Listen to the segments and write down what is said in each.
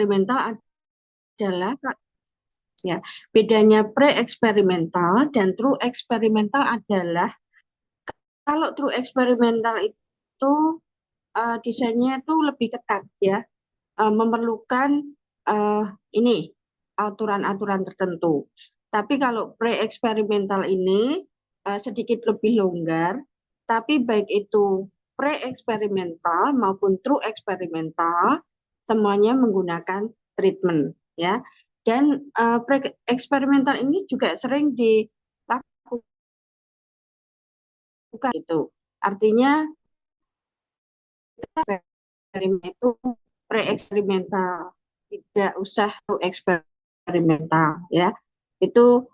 eksperimental adalah ya, bedanya pre-eksperimental dan true eksperimental adalah kalau true eksperimental itu desainnya itu lebih ketat ya, memerlukan ini aturan-aturan tertentu. Tapi kalau pre-eksperimental ini sedikit lebih longgar, tapi baik itu pre-eksperimental maupun true eksperimental semuanya menggunakan treatment ya. Dan pre-eksperimental ini juga sering dilakukan itu. Artinya eksperimen itu pre-eksperimental, tidak usah eksperimental ya, itu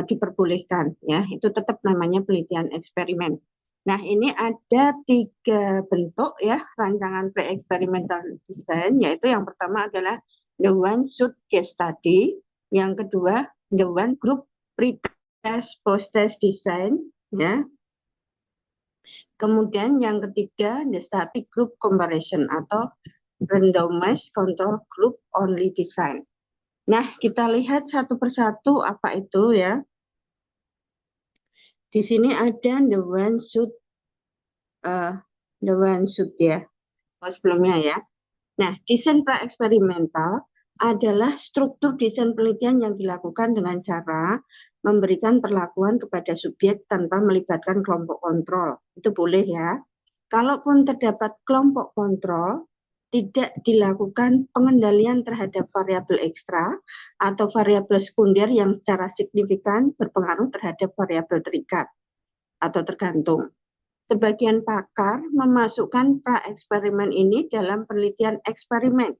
diperbolehkan ya, itu tetap namanya penelitian eksperimen. Nah, ini ada 3 bentuk ya rancangan pre-experimental design, yaitu yang pertama adalah the one shot case study, yang kedua the one group pre-test post-test design ya. Kemudian yang ketiga, the static group comparison atau randomized control group only design. Nah, kita lihat satu persatu apa itu ya. Di sini ada the one shot ya, sebelumnya ya. Nah, desain pra-eksperimental adalah struktur desain penelitian yang dilakukan dengan cara memberikan perlakuan kepada subjek tanpa melibatkan kelompok kontrol. Itu boleh ya. Kalaupun terdapat kelompok kontrol, tidak dilakukan pengendalian terhadap variabel ekstra atau variabel sekunder yang secara signifikan berpengaruh terhadap variabel terikat atau tergantung. Sebagian pakar memasukkan pra-eksperimen ini dalam penelitian eksperimen,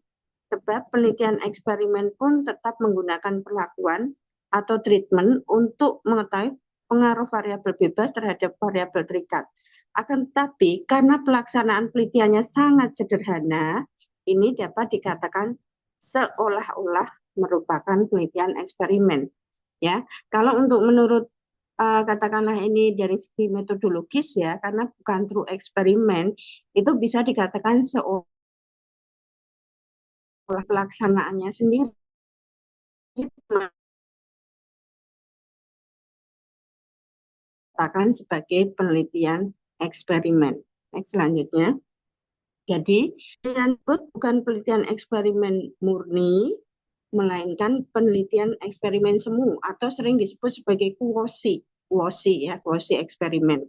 sebab penelitian eksperimen pun tetap menggunakan perlakuan atau treatment untuk mengetahui pengaruh variabel bebas terhadap variabel terikat. Akan tetapi, karena pelaksanaan penelitiannya sangat sederhana, ini dapat dikatakan seolah-olah merupakan penelitian eksperimen. Ya, kalau untuk menurut katakanlah ini dari segi metodologis ya, karena bukan true eksperimen, itu bisa dikatakan seolah pelaksanaannya sendiri dikatakan sebagai penelitian eksperimen. Next, selanjutnya. Jadi, penelitian tersebut bukan penelitian eksperimen murni, melainkan penelitian eksperimen semu atau sering disebut sebagai quasi eksperimen.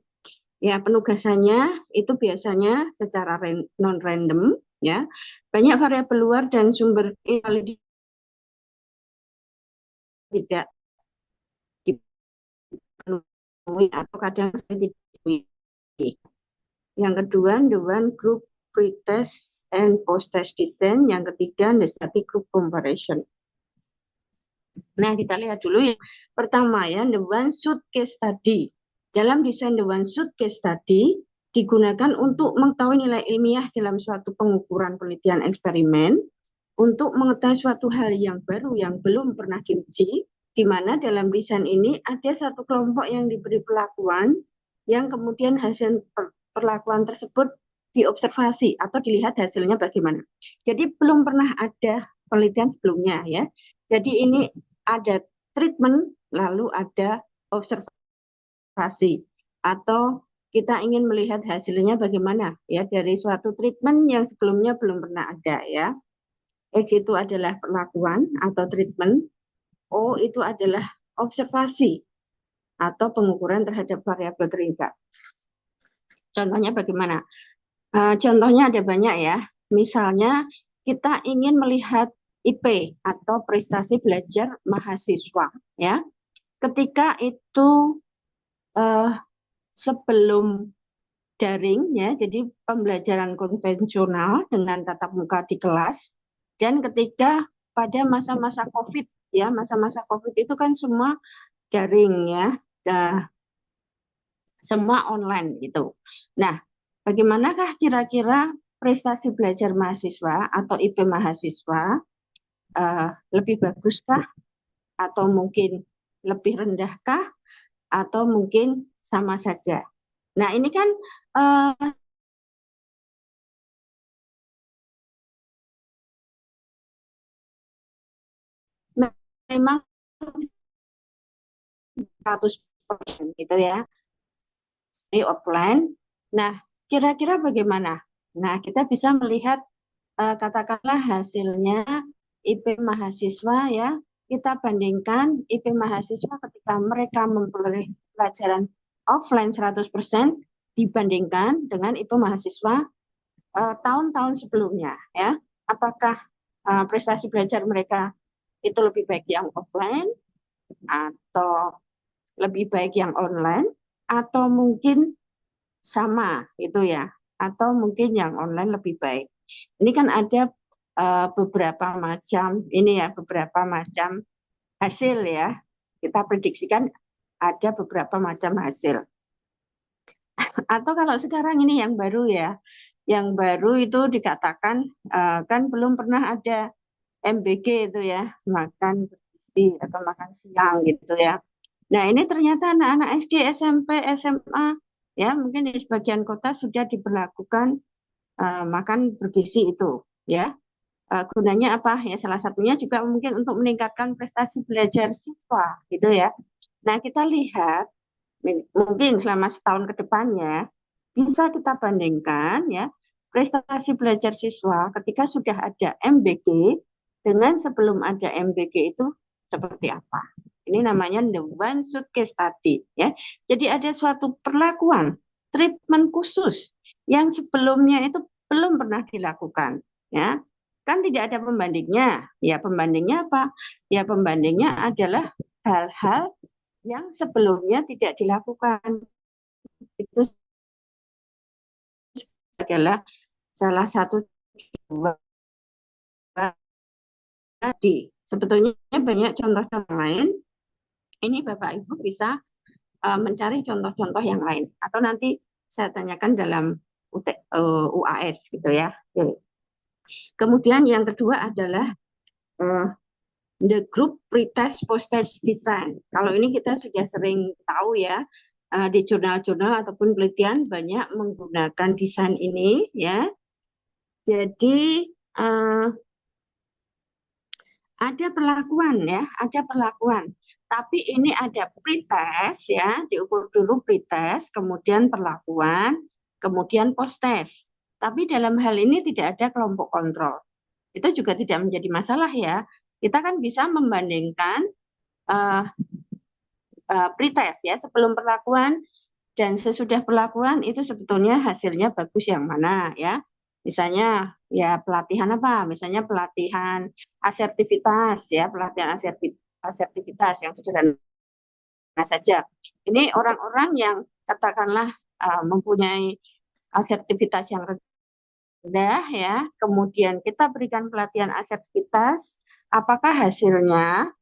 Ya, penugasannya itu biasanya secara non random ya. Banyak variabel luar dan sumber invalid tidak dipenuhi atau kadang tidak dipenuhi. Yang kedua, the one group pre-test and post-test design. Yang ketiga, the static group comparison. Nah, kita lihat dulu yang pertama ya, the one shot case study. Dalam desain the one shot case study digunakan untuk mengetahui nilai ilmiah dalam suatu pengukuran penelitian eksperimen, untuk mengetahui suatu hal yang baru yang belum pernah diuji, di mana dalam desain ini ada satu kelompok yang diberi perlakuan, yang kemudian hasil perlakuan tersebut diobservasi atau dilihat hasilnya bagaimana. Jadi belum pernah ada penelitian sebelumnya ya. Jadi ini ada treatment, lalu ada observasi, atau kita ingin melihat hasilnya bagaimana ya dari suatu treatment yang sebelumnya belum pernah ada ya. X itu adalah perlakuan atau treatment, O itu adalah observasi atau pengukuran terhadap variabel terikat. Contohnya bagaimana? Contohnya ada banyak ya. Misalnya kita ingin melihat IP atau prestasi belajar mahasiswa ya. Ketika itu sebelum daring ya, jadi pembelajaran konvensional dengan tatap muka di kelas, dan ketika pada masa-masa COVID ya, masa-masa COVID itu kan semua daring ya, semua online gitu. Nah, bagaimanakah kira-kira prestasi belajar mahasiswa atau IP mahasiswa? Lebih baguskah, atau mungkin lebih rendahkah, atau mungkin sama saja? Nah, ini kan memang 100% gitu ya, di offline. Nah, kira-kira bagaimana? Nah, kita bisa melihat katakanlah hasilnya IP mahasiswa ya, kita bandingkan IP mahasiswa ketika mereka memperoleh pelajaran offline 100% dibandingkan dengan IP mahasiswa tahun-tahun sebelumnya ya. Apakah prestasi belajar mereka itu lebih baik yang offline atau lebih baik yang online atau mungkin sama gitu ya, atau mungkin yang online lebih baik. Ini kan ada beberapa macam ini ya, beberapa macam hasil ya. Kita prediksikan ada beberapa macam hasil. Atau kalau sekarang ini yang baru ya, yang baru itu dikatakan kan belum pernah ada MBG itu ya, makan bergizi atau makan siang gitu ya. Nah, ini ternyata anak-anak SD, SMP, SMA ya, mungkin di sebagian kota sudah diberlakukan makan bergizi itu ya. Gunanya apa? Ya salah satunya juga mungkin untuk meningkatkan prestasi belajar siswa gitu ya. Nah, kita lihat mungkin selama setahun ke depannya bisa kita bandingkan ya prestasi belajar siswa ketika sudah ada MBG dengan sebelum ada MBG itu seperti apa. Ini namanya the one shot case study ya. Jadi ada suatu perlakuan treatment khusus yang sebelumnya itu belum pernah dilakukan ya. Kan tidak ada pembandingnya. Ya pembandingnya apa? Ya pembandingnya adalah hal-hal yang sebelumnya tidak dilakukan. Itu adalah salah satu tadi. Sebetulnya banyak contoh-contoh lain. Ini Bapak Ibu bisa mencari contoh-contoh yang lain. Atau nanti saya tanyakan dalam UAS gitu ya. Kemudian yang kedua adalah the group pretest post-test design. Kalau ini kita sudah sering tahu ya, di jurnal-jurnal ataupun penelitian banyak menggunakan desain ini ya. Jadi ada perlakuan ya, ada perlakuan. Tapi ini ada pretest ya, diukur dulu pretest, kemudian perlakuan, kemudian post-test. Tapi dalam hal ini tidak ada kelompok kontrol. Itu juga tidak menjadi masalah ya. Kita kan bisa membandingkan pretest ya, sebelum perlakuan dan sesudah perlakuan itu sebetulnya hasilnya bagus yang mana ya. Misalnya ya pelatihan apa? Misalnya pelatihan asertivitas ya, pelatihan asertivitas yang sederhana saja. Ini orang-orang yang katakanlah mempunyai asertivitas yang rendah ya, kemudian kita berikan pelatihan asertivitas, apakah hasilnya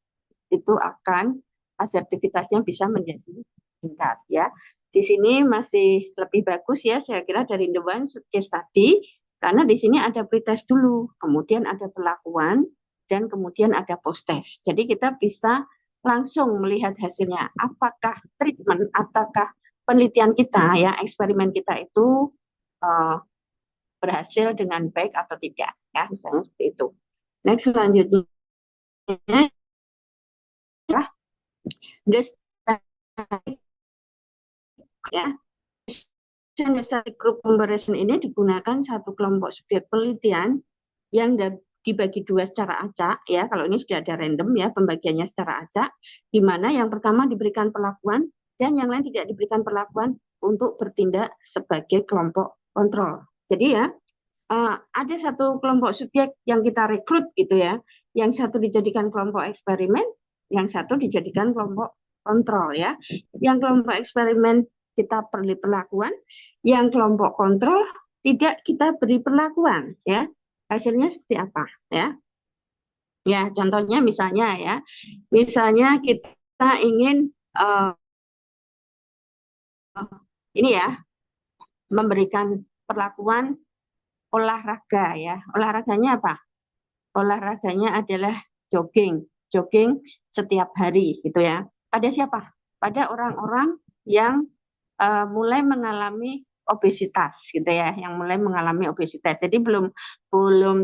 itu akan asertivitasnya bisa menjadi tingkat ya. Di sini masih lebih bagus ya saya kira dari the one case tadi karena di sini ada pretest dulu, kemudian ada perlakuan dan kemudian ada post test. Jadi kita bisa langsung melihat hasilnya apakah treatment ataukah penelitian kita ya eksperimen kita itu berhasil dengan baik atau tidak ya misalnya seperti itu. Next selanjutnya ya ya. Static group comparison ini digunakan satu kelompok subjek penelitian yang dibagi dua secara acak ya. Kalau ini sudah ada random ya pembagiannya secara acak, di mana yang pertama diberikan perlakuan dan yang lain tidak diberikan perlakuan untuk bertindak sebagai kelompok kontrol. Jadi ya ada satu kelompok subjek yang kita rekrut gitu ya, yang satu dijadikan kelompok eksperimen, yang satu dijadikan kelompok kontrol ya. Yang kelompok eksperimen kita beri perlakuan, yang kelompok kontrol tidak kita beri perlakuan ya. Hasilnya seperti apa ya? Ya, contohnya misalnya ya. Misalnya kita ingin ini ya, memberikan perlakuan olahraga ya. Olahraganya apa? Olahraganya adalah jogging. Jogging setiap hari gitu ya. Pada siapa? Pada orang-orang yang mulai mengalami obesitas gitu ya, yang mulai mengalami obesitas. Jadi belum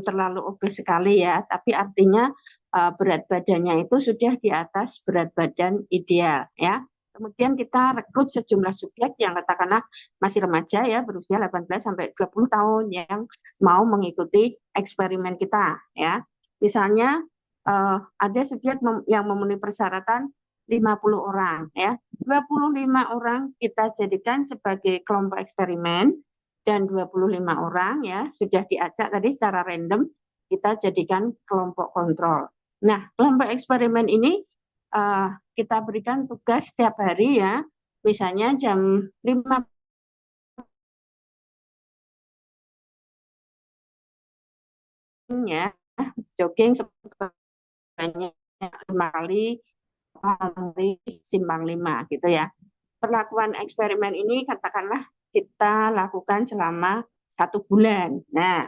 terlalu obes sekali ya, tapi artinya berat badannya itu sudah di atas berat badan ideal ya. Kemudian kita rekrut sejumlah subjek yang katakanlah masih remaja ya, berusia 18 sampai 20 tahun yang mau mengikuti eksperimen kita ya. Misalnya ada subjek yang memenuhi persyaratan 50 orang ya. 25 orang kita jadikan sebagai kelompok eksperimen dan 25 orang ya sudah diajak tadi secara random kita jadikan kelompok kontrol. Nah, kelompok eksperimen ini kita berikan tugas setiap hari ya, misalnya jam 5 ya, jogging sebanyak 5 kali, simpang 5 gitu ya. Perlakuan eksperimen ini katakanlah kita lakukan selama 1 bulan. Nah,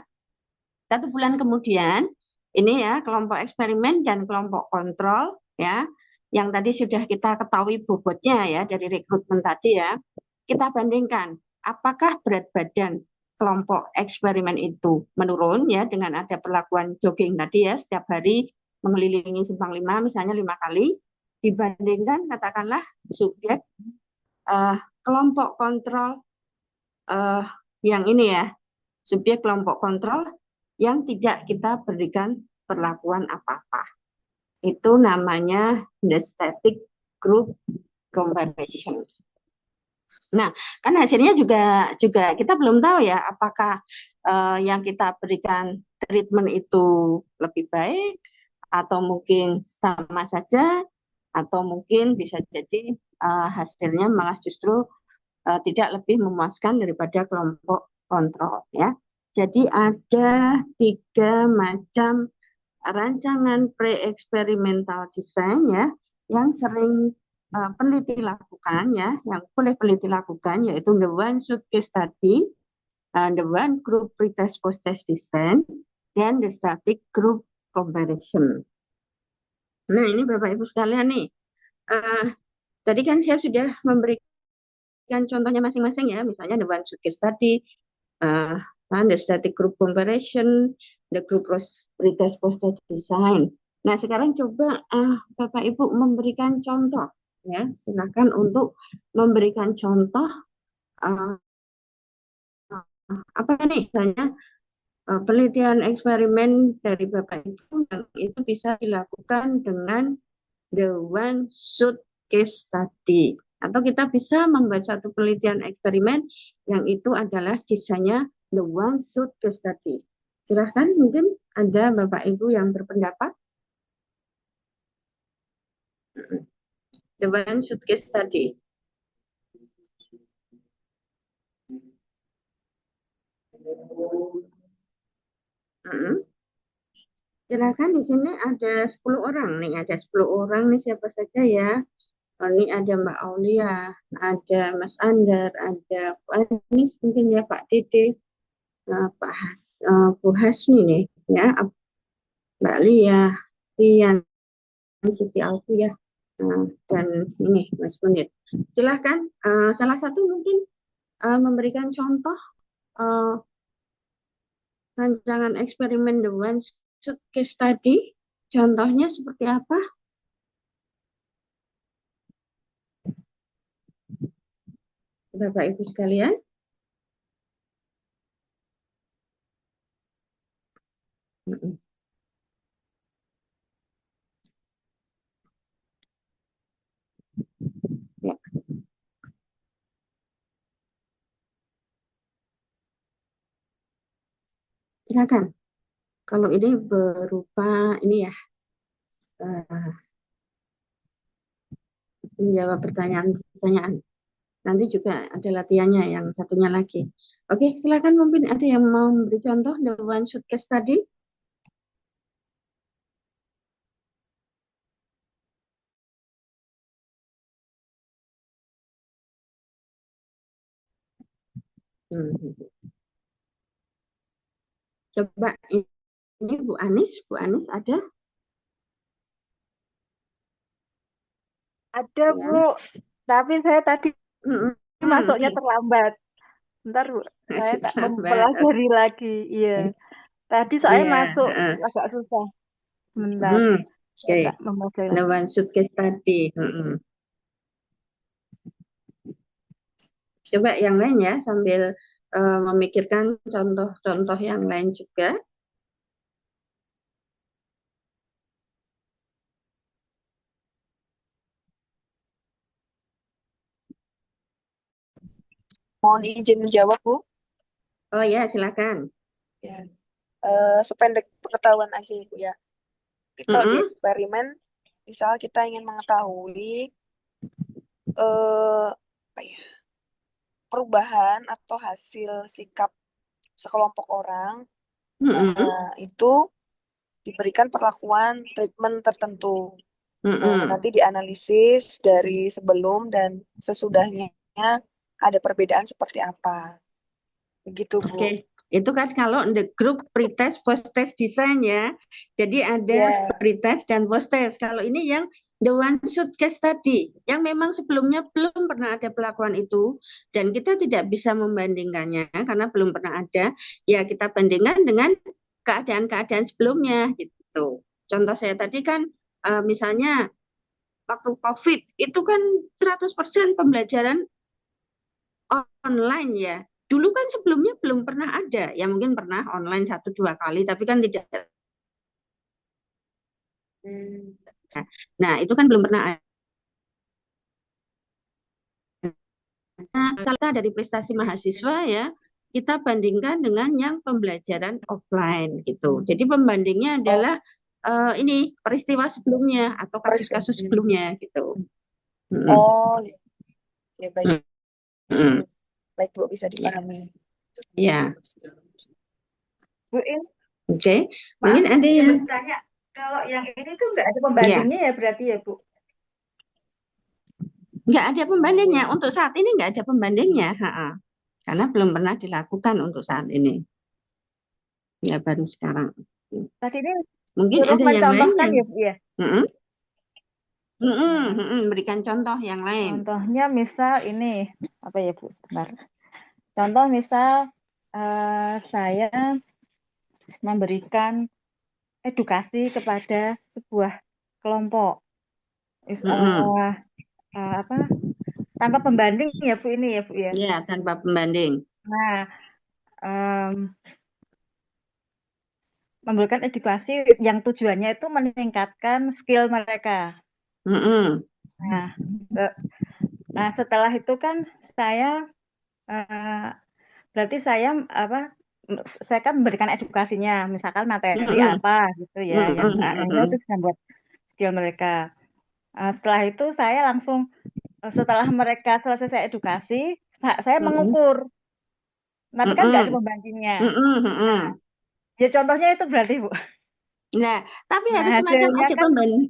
1 bulan kemudian ini ya kelompok eksperimen dan kelompok kontrol ya yang tadi sudah kita ketahui bobotnya ya dari rekrutmen tadi ya, kita bandingkan apakah berat badan kelompok eksperimen itu menurun ya dengan ada perlakuan jogging tadi ya setiap hari mengelilingi simpang 5 misalnya 5 kali dibandingkan katakanlah subjek kelompok kontrol yang ini ya, subjek kelompok kontrol yang tidak kita berikan perlakuan apa-apa. Itu namanya the static group comparison. Nah, kan hasilnya juga kita belum tahu ya apakah yang kita berikan treatment itu lebih baik atau mungkin sama saja atau mungkin bisa jadi hasilnya malah justru tidak lebih memuaskan daripada kelompok kontrol ya. Jadi ada 3 macam rancangan pre-eksperimental design ya yang sering peneliti lakukan ya, yang boleh peneliti lakukan yaitu the one shot case study, the one group pretest post-test design, dan the static group comparison. Nah ini Bapak Ibu sekalian nih, tadi kan saya sudah memberikan contohnya masing-masing ya, misalnya the one shot case study, the static group comparison, the group pretest post-test design. Nah sekarang coba Bapak Ibu memberikan contoh ya, silakan untuk memberikan contoh apa nih misalnya penelitian eksperimen dari Bapak Ibu yang itu bisa dilakukan dengan the one shot case study, atau kita bisa membuat satu penelitian eksperimen yang itu adalah desainnya the one shot case study. Silahkan, mungkin ada Bapak Ibu yang berpendapat. The one shot case study. Silakan, di sini ada 10 orang nih, ada 10 orang nih siapa saja ya. Ini ada Mbak Aulia, ada Mas Andar, ada Pak Anies mungkin ya, Pak Dede, Bu Hasni nih ya, Mbak Lia, Rian, Siti Alfia, dan ini Mas Munir. Silahkan salah satu mungkin memberikan contoh rancangan eksperimen the one shot case study, contohnya seperti apa? Bapak Ibu sekalian. Ya. Silakan. Kalau ini berupa ini ya, menjawab pertanyaan-pertanyaan. Nanti juga ada latihannya yang satunya lagi. Oke, silakan, mungkin ada yang mau memberi contoh the one shot case tadi. Coba ini Bu Anies ada? Ada Ya. Bu, tapi saya tadi masuknya terlambat. Bentar Bu, saya tak mempelajari lagi. Iya, tadi saya masuk agak susah. Sebentar, Oke, tak memulai the lagi. one shoot case study. Coba yang lain ya, sambil memikirkan contoh-contoh yang lain juga. Mohon izin menjawab, Bu. Oh ya, silakan. Ya. Sependek pengetahuan aja, Bu ya. Kalau di eksperimen, misal kita ingin mengetahui apa ya, perubahan atau hasil sikap sekelompok orang, itu diberikan perlakuan treatment tertentu. Nanti dianalisis dari sebelum dan sesudahnya ada perbedaan seperti apa. Begitu, Bu. Oke, itu kan kalau the group pretest post-test design ya. Jadi ada pretest dan post-test. Kalau ini yang the one shot case study, yang memang sebelumnya belum pernah ada pelakuan itu, dan kita tidak bisa membandingkannya karena belum pernah ada, ya kita bandingkan dengan keadaan-keadaan sebelumnya gitu. Contoh saya tadi kan misalnya waktu COVID itu kan 100% pembelajaran online ya. Dulu kan sebelumnya belum pernah ada, ya mungkin pernah online 1-2 kali, tapi kan tidak. Nah, itu kan belum pernah ada. Kalau dari prestasi mahasiswa ya, kita bandingkan dengan yang pembelajaran offline gitu. Jadi pembandingnya adalah ini peristiwa sebelumnya atau kasus-kasus sebelumnya gitu. Oh, ya baik. Baik, Bu, bisa dipahami. Ya. Bu In, Oke. Mungkin ada yang bertanya, kalau yang ini tuh nggak ada pembandingnya ya berarti ya, Bu? Nggak ada pembandingnya. Untuk saat ini nggak ada pembandingnya. Karena belum pernah dilakukan untuk saat ini. Ya baru sekarang. Tadi ini Mungkin suruh ada yang lain mencontohkan yang ya, Bu ya? Berikan contoh yang lain. Contohnya misal ini, apa ya Bu, sebentar. Contoh misal saya memberikan edukasi kepada sebuah kelompok. Apa? Tanpa pembanding ya Bu ini ya Bu ya? Ya, tanpa pembanding. Nah, memberikan edukasi yang tujuannya itu meningkatkan skill mereka. Nah, setelah itu kan saya berarti saya kan memberikan edukasinya, misalkan materi apa gitu ya, yang akhirnya itu bisa buat skill mereka. Setelah itu saya langsung setelah mereka selesai saya edukasi, saya mengukur, tapi kan nggak ada pembandingnya. Nah, ya contohnya itu berarti Bu. Nah, tapi harus semacam ada kan, pembanding.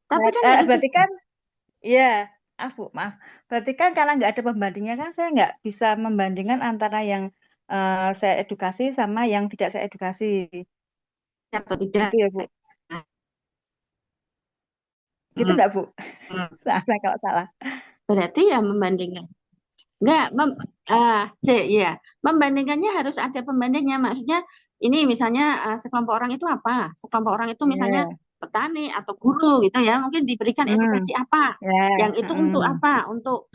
Tapi kan berarti kan, ya, Bu, maaf. Berarti kan karena nggak ada pembandingnya kan saya nggak bisa membandingkan antara yang saya edukasi sama yang tidak saya edukasi. Atau tidak. Gitu ya, Bu. Gitu nggak, Bu? Saya kalau salah. Berarti ya membandingkan. Enggak, ya. Membandingkannya harus ada pembandingnya. Maksudnya ini misalnya sekelompok orang itu apa? Sekelompok orang itu misalnya petani atau guru gitu ya. Mungkin diberikan edukasi apa? Yang itu untuk apa? Untuk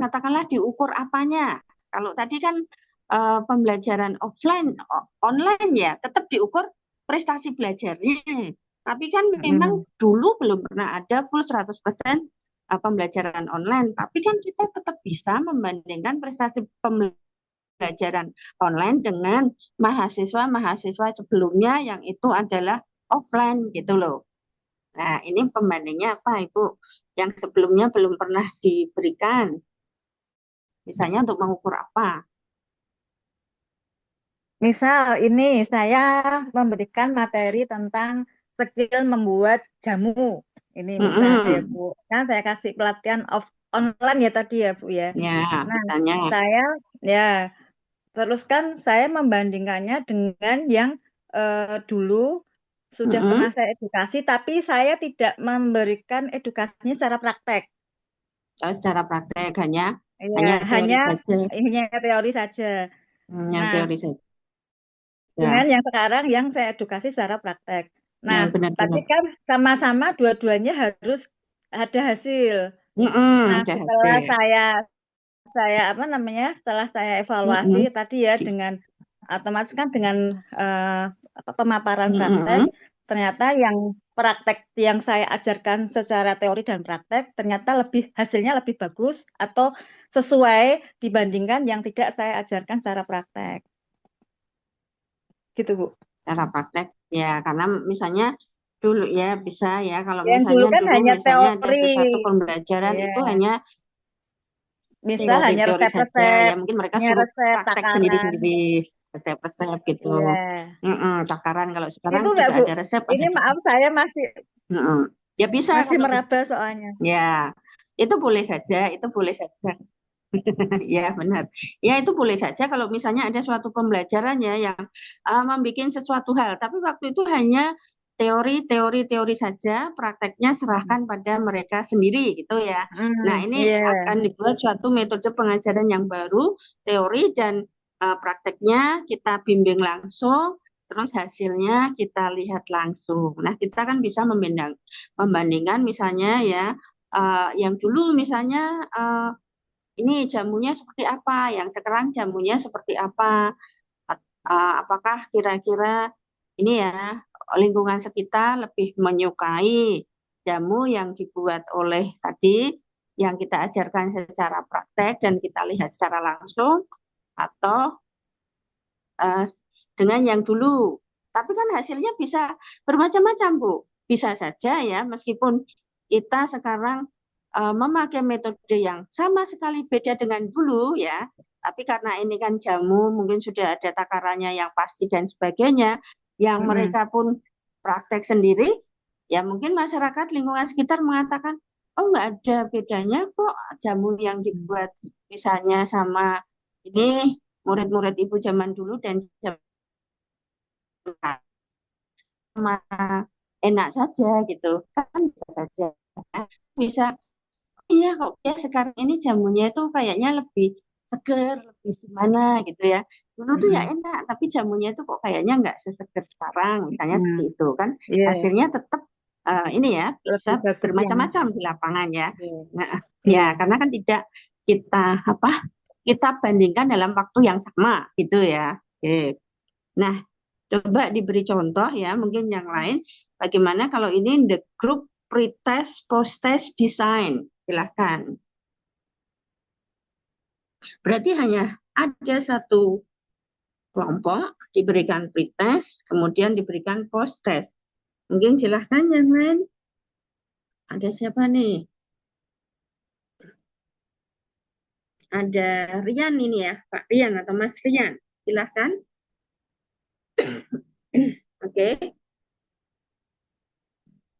katakanlah diukur apanya. Kalau tadi kan pembelajaran online ya, tetap diukur prestasi belajarnya. Tapi kan memang dulu belum pernah ada full 100% pembelajaran online. Tapi kan kita tetap bisa membandingkan prestasi pembelajaran online dengan mahasiswa-mahasiswa sebelumnya yang itu adalah offline gitu loh. Nah, ini pembandingnya apa, Ibu? Yang sebelumnya belum pernah diberikan. Misalnya untuk mengukur apa? Misal ini saya memberikan materi tentang skill membuat jamu. Ini misalnya ya Bu. Kan saya kasih pelatihan online ya tadi ya Bu ya. Ya, misalnya. Saya ya terus kan saya membandingkannya dengan yang dulu sudah pernah saya edukasi, tapi saya tidak memberikan edukasinya secara praktek. Secara praktek hanya teori saja. Teori saja. Dengan yang sekarang yang saya edukasi secara praktek. Nah, tapi benar-benar. kan sama-sama dua-duanya harus ada hasil. Nah, Ada setelah hasil. saya apa namanya? Setelah saya evaluasi tadi ya Di- dengan otomatis kan dengan pemaparan praktek, ternyata yang praktek yang saya ajarkan secara teori dan praktek ternyata hasilnya lebih bagus atau sesuai dibandingkan yang tidak saya ajarkan secara praktek. Gitu, Bu. Cara praktek ya, karena misalnya dulu ya bisa ya, kalau Yang dulu misalnya kan dulu hanya misalnya ada teori. sesuatu pembelajaran Ya, itu hanya misal hanya teori-teori saja resep-resep, ya, mungkin mereka hanya suruh resep praktek takaran. sendiri-sendiri, resep-resep gitu. Iya. Takaran kalau sekarang Itu Mbak juga Bu. ada resep, ada Ini juga. maaf saya masih Ya bisa masih kalau meraba soalnya. ya, itu boleh saja, itu boleh saja. Ya, benar. Ya, itu boleh saja kalau misalnya ada suatu pembelajaran ya yang membuat sesuatu hal, tapi waktu itu hanya teori saja, prakteknya serahkan pada mereka sendiri gitu ya. Nah, ini Iya. akan dibuat suatu metode pengajaran yang baru, teori dan prakteknya kita bimbing langsung, terus hasilnya kita lihat langsung. Nah, kita kan bisa membandingkan misalnya ya, yang dulu misalnya ini jamunya seperti apa, yang sekarang jamunya seperti apa, apakah kira-kira ini ya lingkungan sekitar lebih menyukai jamu yang dibuat oleh tadi yang kita ajarkan secara praktek dan kita lihat secara langsung atau uh, dengan yang dulu. Tapi kan hasilnya bisa bermacam-macam, Bu. Bisa saja ya, meskipun kita sekarang memakai metode yang sama sekali beda dengan dulu ya, tapi karena ini kan jamu mungkin sudah ada takarannya yang pasti dan sebagainya, yang mereka pun praktek sendiri, ya mungkin masyarakat lingkungan sekitar mengatakan, oh nggak ada bedanya kok jamu yang dibuat misalnya sama ini murid-murid ibu zaman dulu dan zaman sama enak saja gitu kan bisa saja bisa iya kok ya sekarang ini jamunya itu kayaknya lebih seger lebih gimana gitu ya dulu tuh ya enak tapi jamunya itu kok kayaknya nggak seseger sekarang misalnya seperti itu kan Iya, hasilnya tetap ini ya bisa lebih bagus yang bermacam-macam di lapangan ya iya. nah, ya Iya. karena kan tidak kita apa kita bandingkan dalam waktu yang sama gitu ya oke. Nah, coba diberi contoh ya, mungkin yang lain. Bagaimana kalau ini the group pretest post-test design? Silahkan. Berarti hanya ada satu kelompok diberikan pretest, kemudian diberikan post-test. Mungkin silahkan yang lain. Ada siapa nih? Ada Rian ini ya, Pak Rian atau Mas Rian. Silahkan. Oke,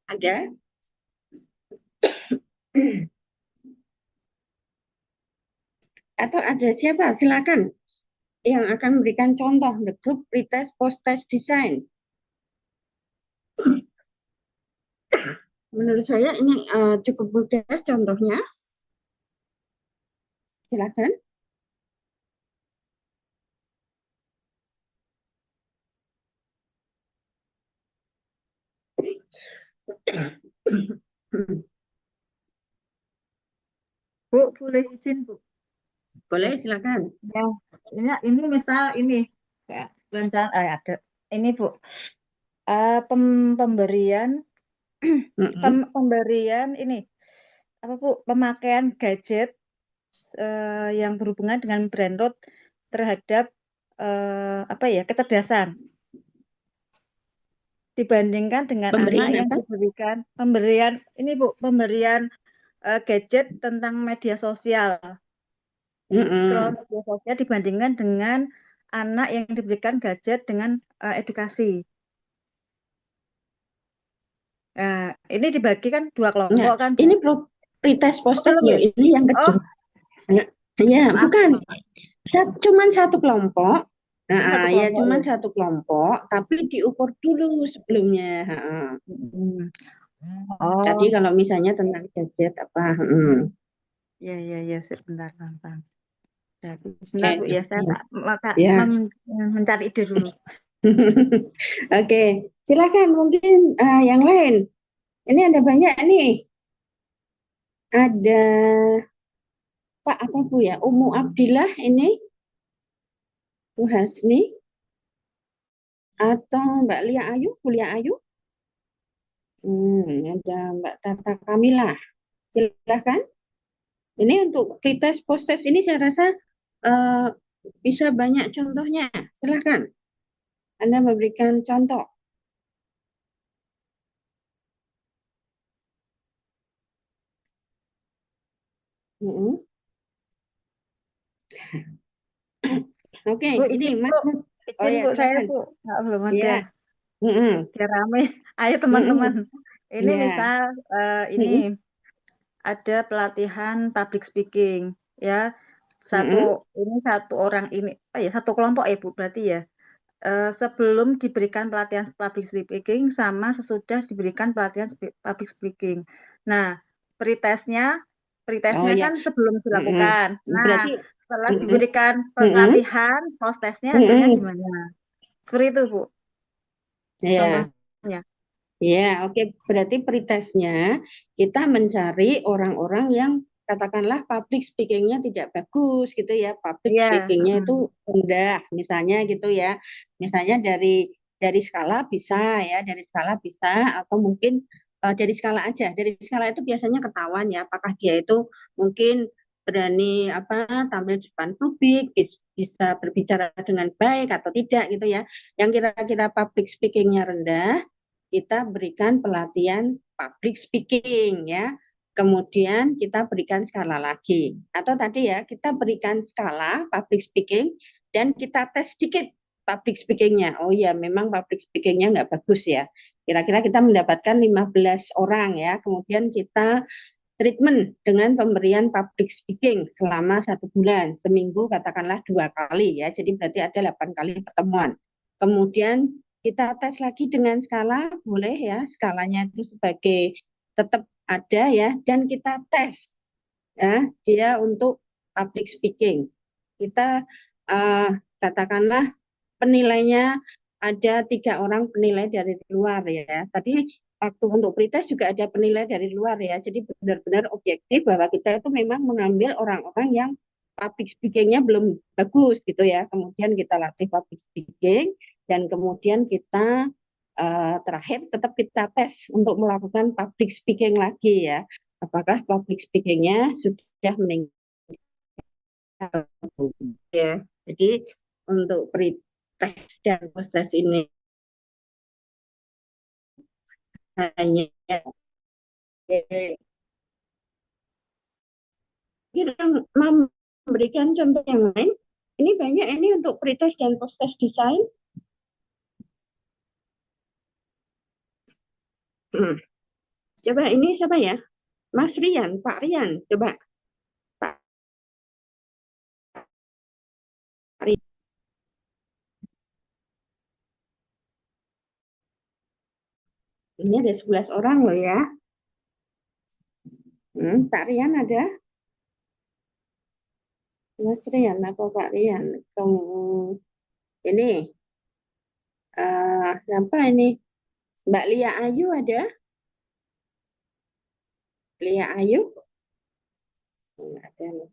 ada. Atau ada siapa? Silakan yang akan memberikan contoh the group pretest post-test design. Menurut saya ini cukup mudah contohnya. Silakan. Bu, boleh izin, Bu. Boleh, silakan. Ya, ini misal ini ya, rencana ada ini Bu. Pemberian pemberian ini apa Bu? Pemakaian gadget yang berhubungan dengan brain rot terhadap apa ya kecerdasan dibandingkan dengan Pemberian anak yang apa? diberikan pemberian ini Bu pemberian gadget tentang media sosial scroll media sosial dibandingkan dengan anak yang diberikan gadget dengan edukasi. Nah, ini dibagikan dua kelompok Nah, kan Bu? ini pretest post-test Belum loh. ya? Ini yang Oh, kedua. Ya, maaf, bukan. maaf. Cuman satu kelompok. Satu Ya kelompok cuman ya. satu kelompok, tapi diukur dulu sebelumnya. Tadi Oh, kalau misalnya tentang gadget apa? ya, sebentar, Bang. Sebentar Bu Oke, ya, saya ya. maka Ya. mencari ide dulu. Oke, silakan mungkin yang lain. Ini ada banyak nih. Ada Pak apa Bu ya? Umu Abdillah ini, Bu Hasni, atau Mbak Lia Ayu, Bu Lia Ayu. Ada Mbak Tata Kamila. Silakan. Ini untuk pretest proses ini saya rasa eh, bisa banyak contohnya. Silakan. Anda memberikan contoh. Mm-mm. Oke, Bu, ini izin Mas. Bu, Oh izin ya, Bu, saya silakan. Bu, belum ada. Ya. Mm-mm. Biar rame. Ayo teman-teman. Mm-mm. Ini Ya. misal ini Mm-mm. ada pelatihan public speaking ya. Mm-mm. Satu orang ini, ya satu kelompok ya Bu, berarti ya. Sebelum diberikan pelatihan public speaking sama sesudah diberikan pelatihan public speaking. Nah, pretestnya Oh pretestnya ya. kan sebelum Mm-mm. dilakukan. Nah, Berarti setelah mm-mm. diberikan Mm-mm. pelatihan, post testnya hasilnya Mm-mm. gimana? Seperti itu, Bu, Ya. contohnya. Ya, oke. Berarti pretestnya kita mencari orang-orang yang katakanlah public speaking-nya tidak bagus gitu ya. Public Iya, speaking-nya mm, itu rendah misalnya gitu ya. Misalnya dari skala bisa ya, dari skala bisa atau mungkin dari skala aja. Dari skala itu biasanya ketahuan ya apakah dia itu mungkin berani tampil di depan publik, bisa berbicara dengan baik atau tidak gitu ya. Yang kira-kira public speaking-nya rendah kita berikan pelatihan public speaking ya. Kemudian kita berikan skala lagi. Atau tadi ya, kita berikan skala public speaking dan kita tes sedikit public speakingnya. Oh ya, memang public speakingnya nggak bagus ya. Kira-kira kita mendapatkan 15 orang ya. Kemudian kita treatment dengan pemberian public speaking selama 1 bulan. Seminggu katakanlah 2 kali ya. Jadi berarti ada 8 kali pertemuan. Kemudian kita tes lagi dengan skala, boleh ya, skalanya itu sebagai tetap ada ya, dan kita tes ya, dia untuk public speaking. Kita katakanlah penilainya ada 3 orang penilai dari luar ya. Tadi waktu untuk pretest juga ada penilai dari luar ya. Jadi benar-benar objektif bahwa kita itu memang mengambil orang-orang yang public speaking-nya belum bagus gitu ya. Kemudian kita latih public speaking dan kemudian kita terakhir tetap kita tes untuk melakukan public speaking lagi ya. Apakah public speaking-nya sudah meningkat ya. Jadi untuk pre-test dan post-test ini hanya kita memberikan contoh yang lain. Ini banyak ini untuk pre-test dan post-test desain. Coba ini siapa ya? Mas Rian, Pak Rian. Coba Pak Rian. Ini ada 11 orang loh ya. Pak Rian ada? Mas Rian apa Pak Rian? Ini siapa ini? Mbak Lia Ayu ada? Lia Ayu? Enggak ada nih.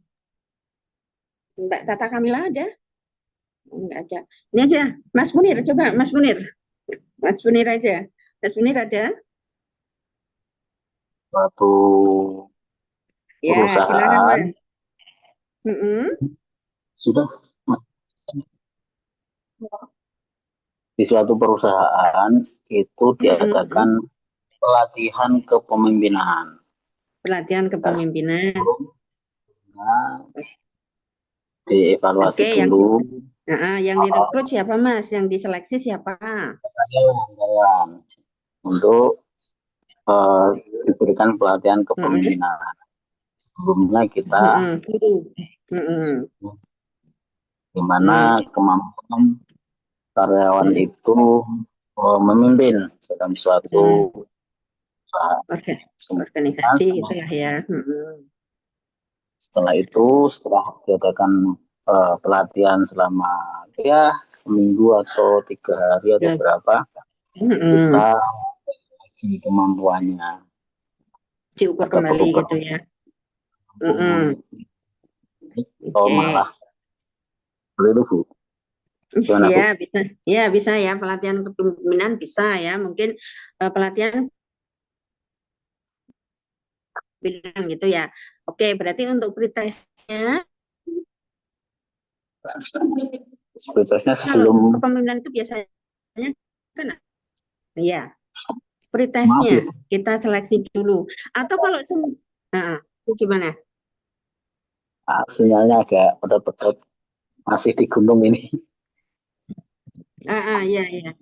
Mbak Tata Kamila ada? Enggak ada. Ini aja, Mas Munir, coba Mas Munir. Mas Munir aja. Mas Munir ada? Suatu Ya, silakan perusahaan Mas. sudah di suatu perusahaan itu diadakan pelatihan kepemimpinan. Pelatihan kepemimpinan. Nah, dievaluasi Oke, dulu. yang direkrut siapa Mas? Yang diseleksi siapa? Saya untuk diberikan pelatihan kepemimpinan. Sebelumnya kita di mana kemampuan karyawan itu memimpin dalam suatu organisasi gitu ya. Setelah itu, setelah diadakan pelatihan selama ya seminggu atau 3 hari atau Ya. berapa, kita uji kemampuannya. Diukur Ada kembali beberapa gitu ya. atau Oke. malah seperti itu, Bu. Gimana, Bu? Ya bisa, ya bisa ya pelatihan kepemimpinan bisa ya mungkin pelatihan bilang gitu ya. Oke, berarti untuk pretestnya Prioritasnya kalau sebelum kepemimpinan itu biasanya kan ya maaf ya, pretestnya kita seleksi dulu. Atau kalau gimana? sinyalnya agak pedot-pedot, masih di gunung ini. Iya, iya.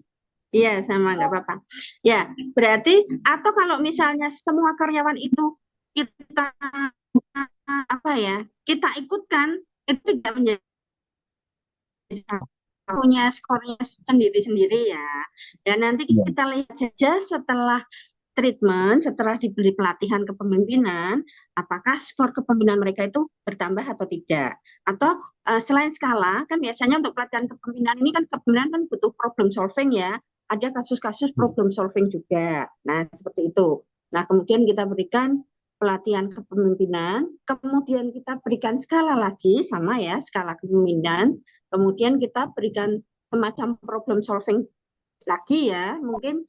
Iya, sama nggak apa-apa. Ya, berarti atau kalau misalnya semua karyawan itu kita apa ya, kita ikutkan itu tidak menjadi punya skornya sendiri-sendiri ya. Dan nanti kita lihat saja setelah treatment, setelah diberi pelatihan kepemimpinan, apakah skor kepemimpinan mereka itu bertambah atau tidak. Atau selain skala, kan biasanya untuk pelatihan kepemimpinan ini kan kepemimpinan kan butuh problem solving ya. Ada kasus-kasus problem solving juga. Nah, seperti itu. Nah, kemudian kita berikan pelatihan kepemimpinan, kemudian kita berikan skala lagi, sama ya, skala kepemimpinan, kemudian kita berikan semacam problem solving lagi ya, mungkin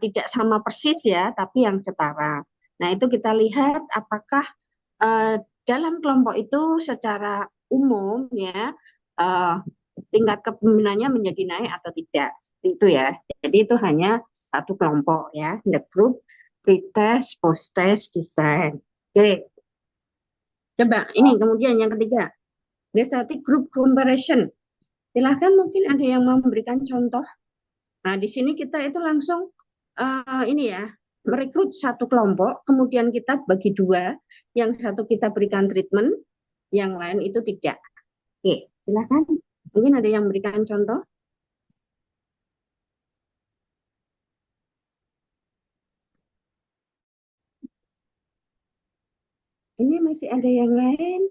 tidak sama persis ya, tapi yang setara. Nah, itu kita lihat apakah dalam kelompok itu secara umum ya tingkat kepemimpinannya menjadi naik atau tidak. Itu ya. Jadi itu hanya satu kelompok ya, the group pretest, post-test, design. Oke. Coba ini kemudian yang ketiga, the static group comparison. Silahkan mungkin ada yang mau memberikan contoh. Nah, di sini kita itu langsung ini ya, merekrut satu kelompok, kemudian kita bagi dua, yang satu kita berikan treatment, yang lain itu tidak. Oke, silakan. Mungkin ada yang memberikan contoh. Ini masih ada yang lain.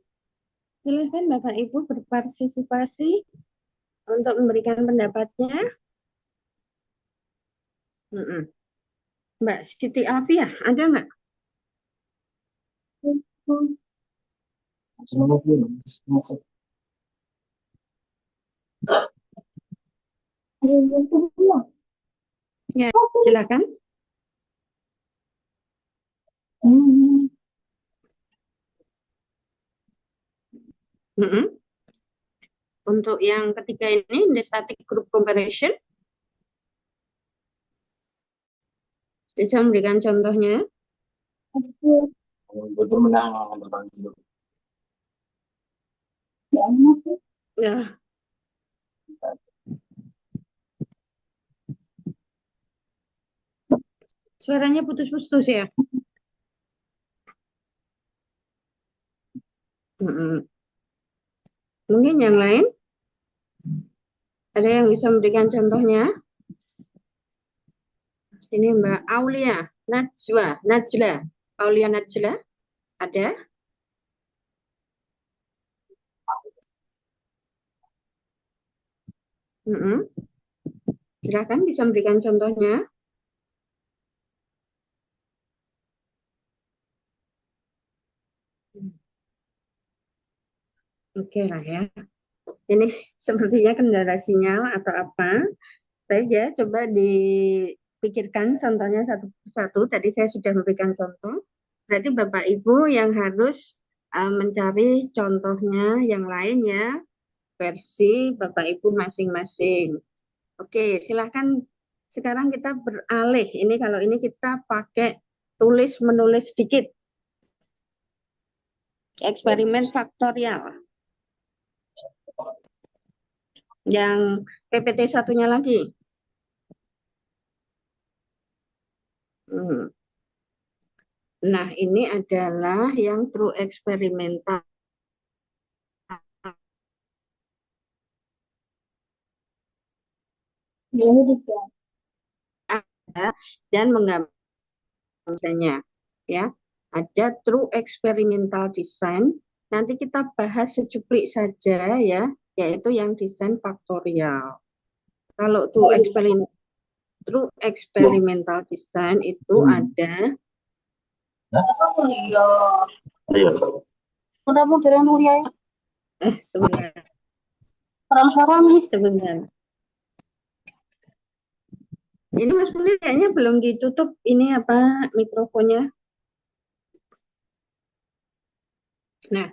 Silakan Bapak Ibu berpartisipasi untuk memberikan pendapatnya. Mbak Siti Alfiah, ada nggak? Ya, silakan. Untuk yang ketiga ini, the static group comparison, bisa memberikan contohnya? Ya. Suaranya putus-putus ya. Mungkin yang lain? Ada yang bisa memberikan contohnya? Ini Mbak Aulia Najla. Aulia Najla, ada? Silakan bisa memberikan contohnya. Oke lah ya. Ini sepertinya kendala sinyal atau apa. Saja coba dipikirkan contohnya satu persatu. Tadi saya sudah memberikan contoh. Berarti Bapak Ibu yang harus mencari contohnya yang lain ya, versi Bapak Ibu masing-masing. Oke, silahkan sekarang kita beralih. Ini kalau ini kita pakai tulis menulis sedikit. Eksperimen faktorial. Yang PPT satunya lagi. Nah, ini adalah yang true eksperimental. Dan menggambarkannya ya. Ada true experimental design nanti kita bahas secuplik saja ya, yaitu yang desain faktorial. Kalau true experimental design itu ada. Iya. Udah mau jalan mulia ya? Sebentar. Sebentar. Ini Mas Munir kayaknya belum ditutup ini apa mikrofonnya. Nah,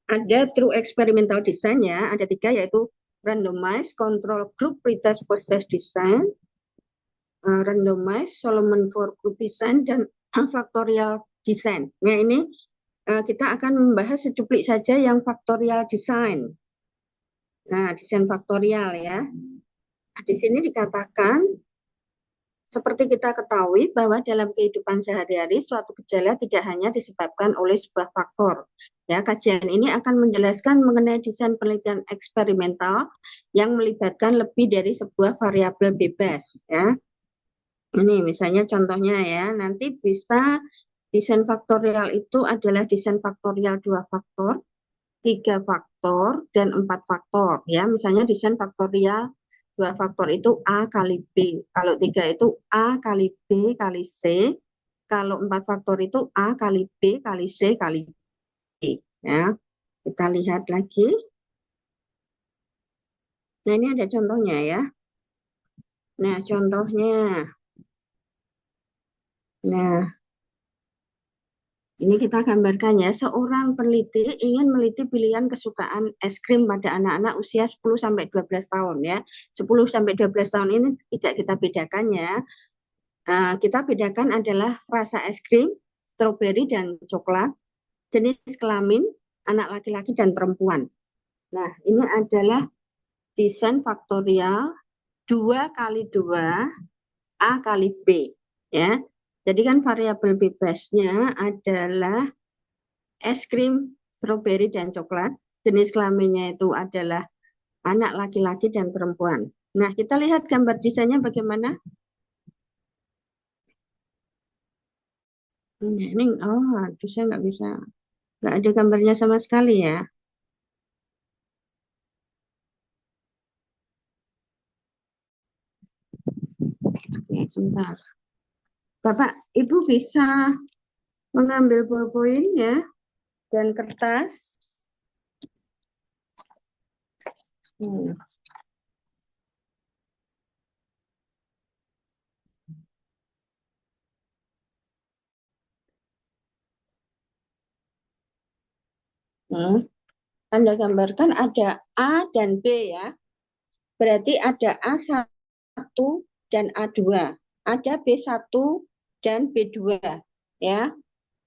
ada true experimental design ya, ada 3 yaitu randomized control group pretest post-test design, randomized Solomon for group design, dan factorial design. Nah, ini kita akan membahas secuplik saja yang factorial design. Nah, desain faktorial ya. Nah, di sini dikatakan seperti kita ketahui bahwa dalam kehidupan sehari-hari suatu gejala tidak hanya disebabkan oleh sebuah faktor. Ya, kajian ini akan menjelaskan mengenai desain penelitian eksperimental yang melibatkan lebih dari sebuah variabel bebas. Ya, ini misalnya contohnya ya. Nanti bisa desain faktorial itu adalah desain faktorial 2 faktor, 3 faktor, dan 4 faktor. Ya, misalnya desain faktorial 2 faktor itu A kali B. Kalau 3 itu A kali B kali C. Kalau 4 faktor itu A kali B kali C kali D. Ya, kita lihat lagi. Nah, ini ada contohnya ya. Nah, contohnya. Nah, ini kita gambarkan ya. Seorang peneliti ingin meneliti pilihan kesukaan es krim pada anak-anak usia 10-12 tahun ya. 10-12 tahun ini tidak kita bedakan ya. Kita bedakan adalah rasa es krim, stroberi dan coklat, jenis kelamin, anak laki-laki dan perempuan. Nah, ini adalah desain faktorial 2 kali 2 A kali B ya. Jadi kan variabel bebasnya adalah es krim, stroberi dan coklat. Jenis kelaminnya itu adalah anak laki-laki dan perempuan. Nah, kita lihat gambar desainnya bagaimana. Ini, aduh saya nggak ada gambarnya sama sekali ya. Oke, sebentar. Bapak, Ibu bisa mengambil ballpoint ya dan kertas. Anda gambarkan ada A dan B ya. Berarti ada A1 dan A2. Ada B1 dan B2 ya.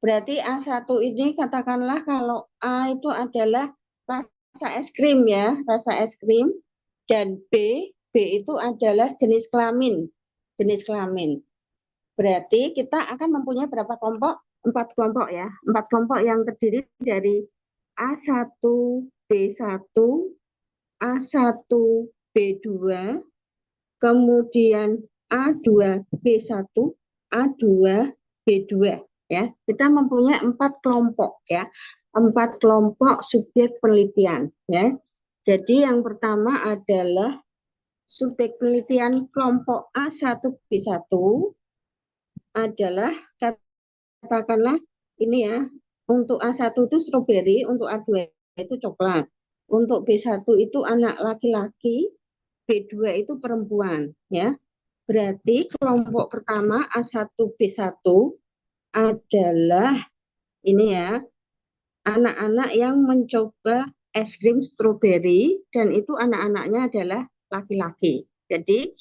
Berarti A1 ini katakanlah kalau A itu adalah rasa es krim ya, rasa es krim, dan B itu adalah jenis kelamin. Jenis kelamin. Berarti kita akan mempunyai berapa kelompok? 4 kelompok ya. 4 kelompok yang terdiri dari A1, B1, A1, B2, kemudian A2, B1, A2, B2 ya. Kita mempunyai 4 kelompok ya. 4 kelompok subjek penelitian ya. Jadi yang pertama adalah subjek penelitian kelompok A1, B1 adalah katakanlah ini ya. Untuk A1 itu stroberi, untuk A2 itu coklat. Untuk B1 itu anak laki-laki, B2 itu perempuan ya. Berarti kelompok pertama A1 B1 adalah ini ya, anak-anak yang mencoba es krim stroberi dan itu anak-anaknya adalah laki-laki. Jadi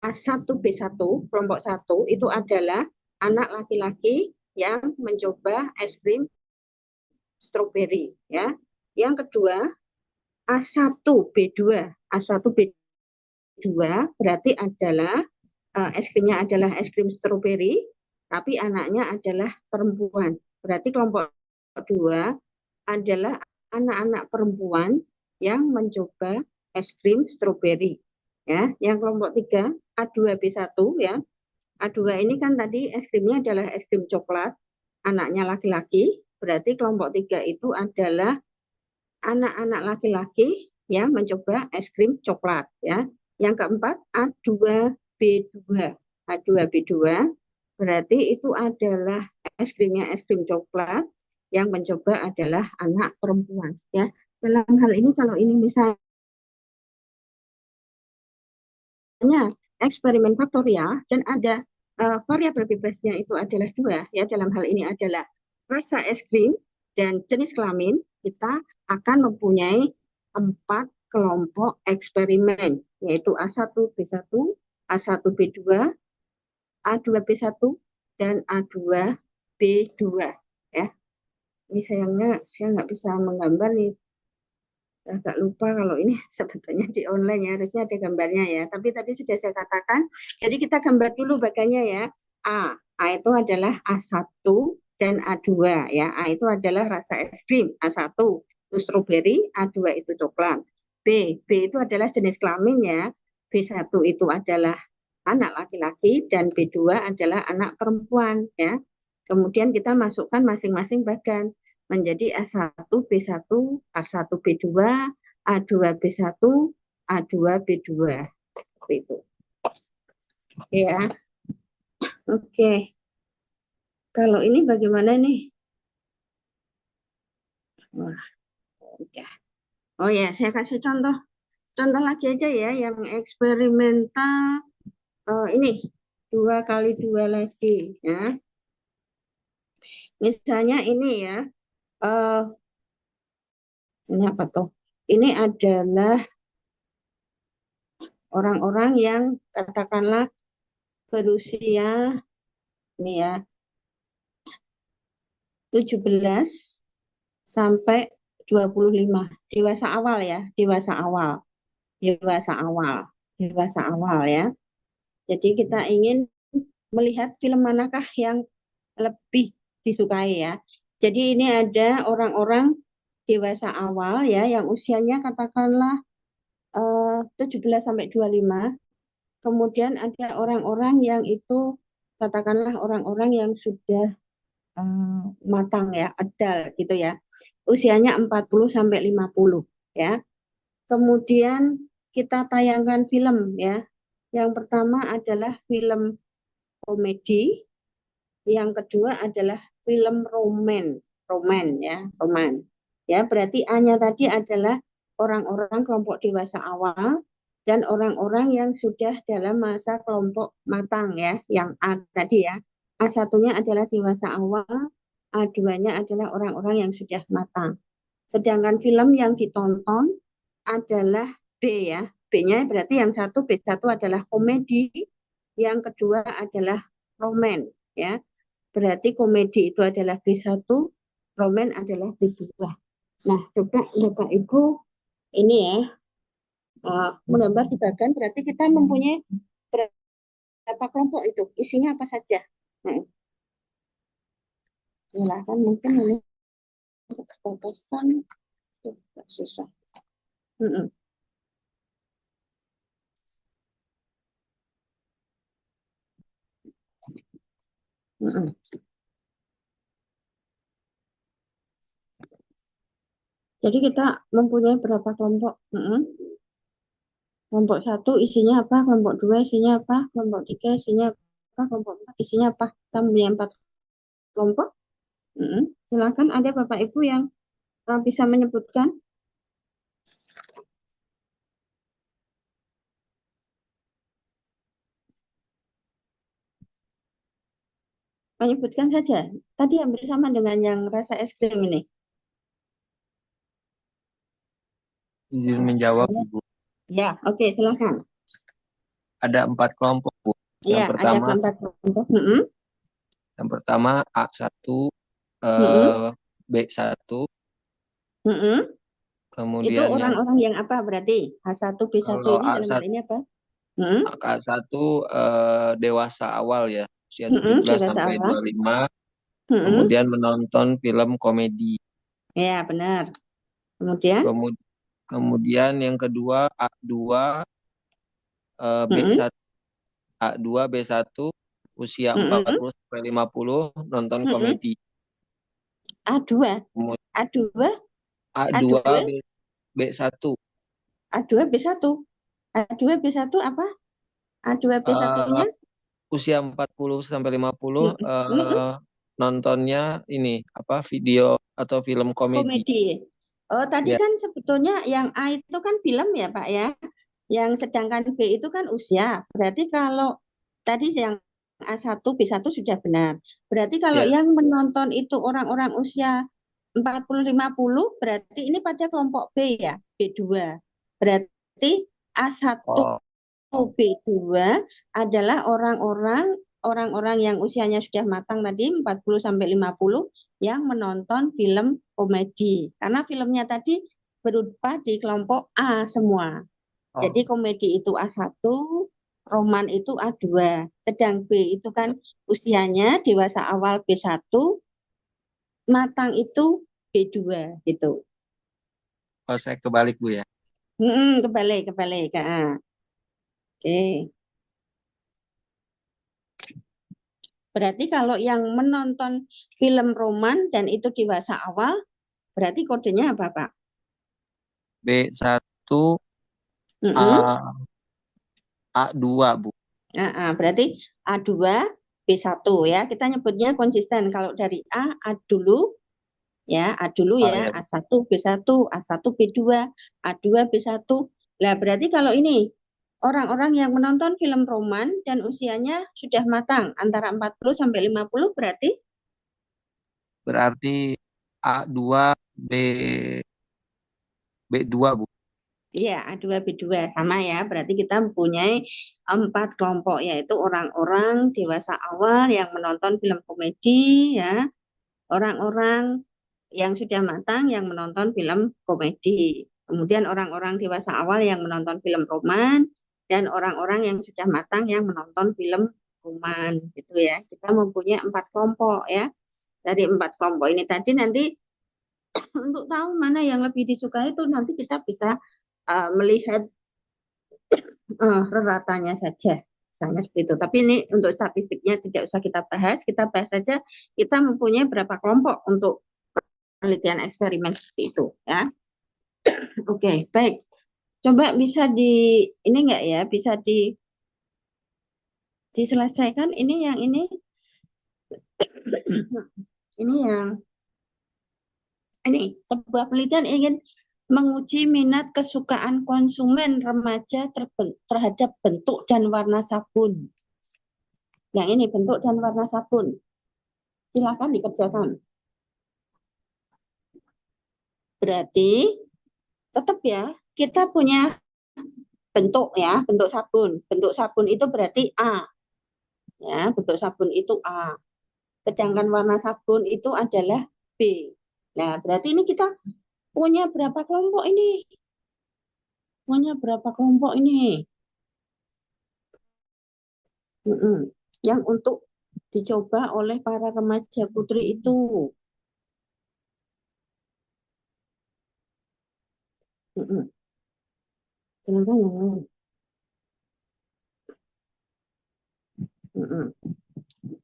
A1 B1 kelompok 1 itu adalah anak laki-laki yang mencoba es krim stroberi ya. Yang kedua A1 B2. A1 B2 berarti adalah es krimnya adalah es krim stroberi tapi anaknya adalah perempuan. Berarti kelompok 2 adalah anak-anak perempuan yang mencoba es krim stroberi. Ya, yang kelompok 3 A2B1 ya. A2 ini kan tadi es krimnya adalah es krim coklat, anaknya laki-laki berarti kelompok 3 itu adalah anak-anak laki-laki yang mencoba es krim coklat ya. Yang keempat A2B2. A2B2 berarti itu adalah es krimnya es krim coklat, yang mencoba adalah anak perempuan ya. Dalam hal ini kalau ini misalnya eksperimen faktorial dan ada variabel bebasnya itu adalah 2 ya, dalam hal ini adalah rasa es krim dan jenis kelamin, kita akan mempunyai 4 kelompok eksperimen, yaitu A1B1, A1B2, A2B1, dan A2B2 ya. Ini sayangnya saya nggak bisa menggambar nih, agak lupa kalau ini sebetulnya di online ya, harusnya ada gambarnya ya. Tapi tadi sudah saya katakan, jadi kita gambar dulu bagiannya ya. A itu adalah A1 dan A2 ya. A itu adalah rasa es krim, A1 itu stroberi, A2 itu coklat. B itu adalah jenis kelamin ya. B1 itu adalah anak laki-laki dan B2 adalah anak perempuan ya. Kemudian kita masukkan masing-masing bagan menjadi A1, B1, A1B2, A2B1, A2B2. Seperti itu. Ya. Oke. Kalau ini bagaimana nih? Wah, udah. Oh ya, saya kasih contoh. Contoh lagi aja ya, yang eksperimental ini 2x2 lagi ya. Misalnya ini ya, ini apa tuh? Ini adalah orang-orang yang katakanlah berusia ini ya 17 sampai 25, dewasa awal ya, dewasa awal ya. Jadi kita ingin melihat film manakah yang lebih disukai ya. Jadi ini ada orang-orang dewasa awal ya, yang usianya katakanlah 17 sampai 25. Kemudian ada orang-orang yang itu katakanlah orang-orang yang sudah matang ya, adult gitu ya. Usianya 40 sampai 50 ya. Kemudian kita tayangkan film ya. Yang pertama adalah film komedi, yang kedua adalah film roman ya. Berarti A-nya tadi adalah orang-orang kelompok dewasa awal dan orang-orang yang sudah dalam masa kelompok matang ya, yang A tadi ya. A1-nya adalah dewasa awal, A2-nya adalah orang-orang yang sudah matang. Sedangkan film yang ditonton adalah B ya. B-nya berarti yang satu, B1 adalah komedi, yang kedua adalah roman ya. Berarti komedi itu adalah B1, roman adalah B2. Nah, coba Bapak Ibu ini ya, menggambar di bagan, berarti kita mempunyai berapa kelompok itu, isinya apa saja. Nah, silakan, mungkin ini keterbatasan, susah. Jadi kita mempunyai berapa kelompok? Kelompok 1 isinya apa? Kelompok 2 isinya apa? Kelompok 3 isinya apa? Kelompok 4 isinya apa? Kita mempunyai 4 kelompok. Silakan, ada Bapak Ibu yang bisa menyebutkan. Menyebutkan saja. Tadi yang bersama dengan yang rasa es krim ini. Izin menjawab, Ibu. Ya, oke, silakan. Ada 4 kelompok, Bu. Yang pertama, ada 4 kelompok. Yang pertama A1, B1. Kemudian itu orang-orang yang apa berarti? A1, B1 ini dalam hal ini apa? A1 dewasa awal ya, usia 17 sampai 25. Kemudian menonton film komedi. Ya, benar. Kemudian yang kedua A2, B1, A2, B1 usia 40 sampai 50 nonton komedi. A2, kemudian A2, A2 A2, B1. A2 B1. A2 B1 apa? A2 B1-nya? Usia 40 sampai 50 nontonnya ini apa video atau film komedi. Komedi. Oh, tadi Ya, kan sebetulnya yang A itu kan film ya, Pak ya. Yang sedangkan B itu kan usia. Berarti kalau tadi yang A1, B1 sudah benar. Berarti kalau ya. yang menonton itu orang-orang usia 40-50, berarti ini pada kelompok B ya, B2. Berarti A1 Oh, B2 adalah orang-orang yang usianya sudah matang tadi 40 sampai 50 yang menonton film komedi. Karena filmnya tadi berupa di kelompok A semua. Jadi oh. komedi itu A1, roman itu A2. Sedang B itu kan usianya dewasa awal B1, matang itu B2 gitu. Oh, saya kebalik Bu ya. Kebalik. Oke. Berarti kalau yang menonton film roman dan itu dewasa awal, berarti kodenya apa, Pak? B1 Mm-mm. A2 Bu. Berarti A2, B1 ya. Kita nyebutnya konsisten. Kalau dari A dulu, ya, A dulu Oh ya, ya. A1, B1, A1, B2, A2, B1. Lah, berarti kalau ini orang-orang yang menonton film roman dan usianya sudah matang antara 40 sampai 50 Berarti A2 B2 Bu. iya, A2, B2 sama ya. Berarti kita mempunyai 4 kelompok, yaitu orang-orang dewasa awal yang menonton film komedi, ya, orang-orang yang sudah matang yang menonton film komedi. Kemudian orang-orang dewasa awal yang menonton film roman, dan orang-orang yang sudah matang yang menonton film roman, gitu ya. Kita mempunyai 4 kelompok ya. Dari 4 kelompok ini tadi nanti untuk tahu mana yang lebih disukai itu nanti kita bisa melihat reratanya saja. Misalnya seperti itu. Tapi ini untuk statistiknya tidak usah kita bahas saja kita mempunyai berapa kelompok untuk penelitian eksperimen seperti itu ya. Oke, baik. Coba bisa ini enggak ya, bisa diselesaikan ini yang ini. Ini yang sebuah penelitian ingin menguji minat kesukaan konsumen remaja terhadap bentuk dan warna sabun. Yang ini bentuk dan warna sabun. Silakan dikerjakan. Berarti tetap ya, kita punya bentuk ya, bentuk sabun. Bentuk sabun itu berarti A. Ya, bentuk sabun itu A. Sedangkan warna sabun itu adalah B. Nah, berarti ini kita punya berapa kelompok ini? Punya berapa kelompok ini? Yang untuk dicoba oleh para remaja putri itu. Silakan yang lain.